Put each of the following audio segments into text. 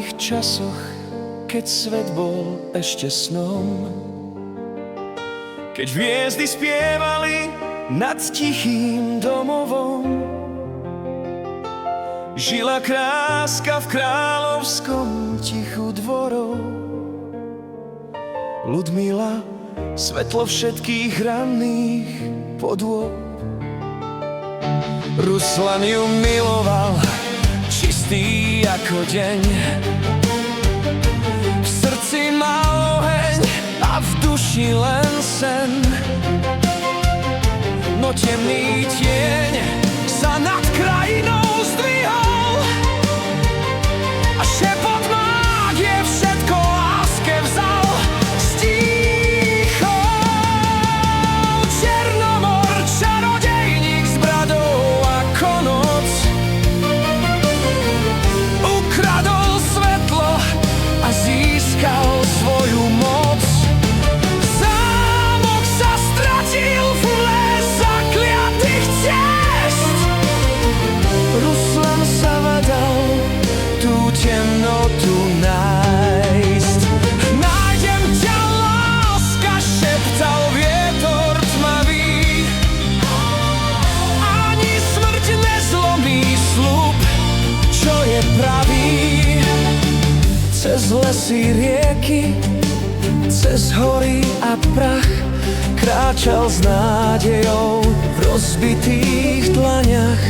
dávnych časoch, keď svet bol ešte snom, keď hviezdy spievali nad tichým domovom, žila kráska v kráľovskom tichu dvorov. Ľudmila, svetlo všetkých ranných podôb. Ruslan ju miloval, čistý ako deň. V srdci mal oheň a v duši len sen. No temný tieň sa nad krajinou zdvihol a šepot mágie všetko láske vzal. Stíchol Černomor, čarodejník s bradou ako noc, ukradol svetlo a získal svoju moc. Zámok sa stratil v mle zakliatých ciest. Ruslan sa vadal tú temnotu nájsť. Nájdem ťa, láska, šeptal vietor tmavý. Ani smrť nezlomí sľub, čo je pravý. Cez lesy, rieky, cez hory a prach kráčal s nádejou v rozbitých dlaňach.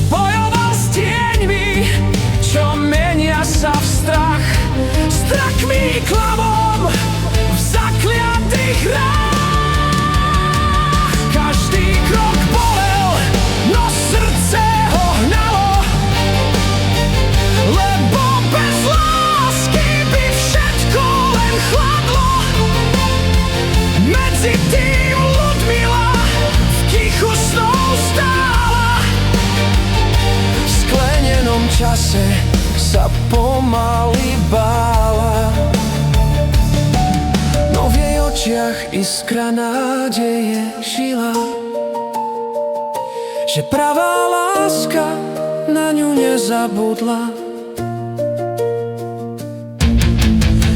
Bojoval s tieňmi, čo menia sa v strach, s drakmi klavom v zakliatých hrách. Každý krok bolel, no srdce ho hnalo, lebo bez lásky by všetko len chladlo. Medzi tým Ľudmila v tichu snov stála. V sklenenom čase sa pomaly bála, no v jej očiach iskra nádeje žila, že pravá láska na ňu nezabudla.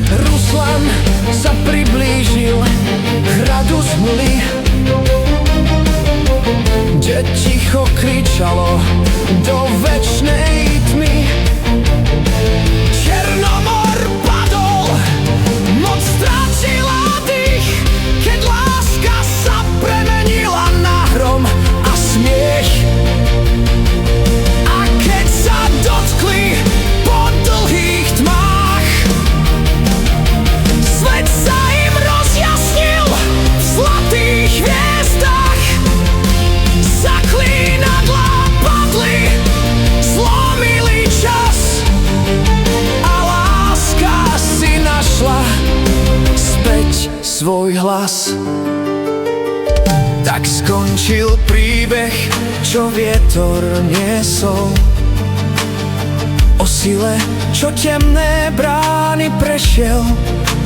Ruslan sa priblížil k hradu z hmly, kde ticho kričalo do večnej tmy. Černomor padol, moc stratila dých, keď láska sa premenila na hrom a smiech. A keď sa dotkli po dlhých tmách, svet sa im rozjasnil v zlatých hviezdách. Zaklínadlá padli, zlomili čas a láska si našla späť svoj hlas. Tak skončil príbeh, čo vietor niesol, o sile, čo temné brány prešiel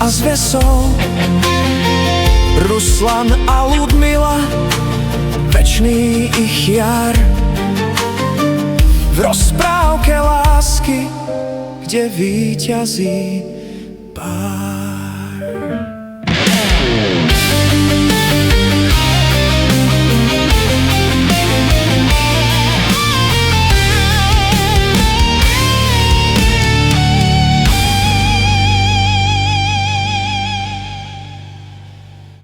a zvesol. Ruslan a Ľudmila, večný ich jar, v rozprávke lásky, kde víťazí pár.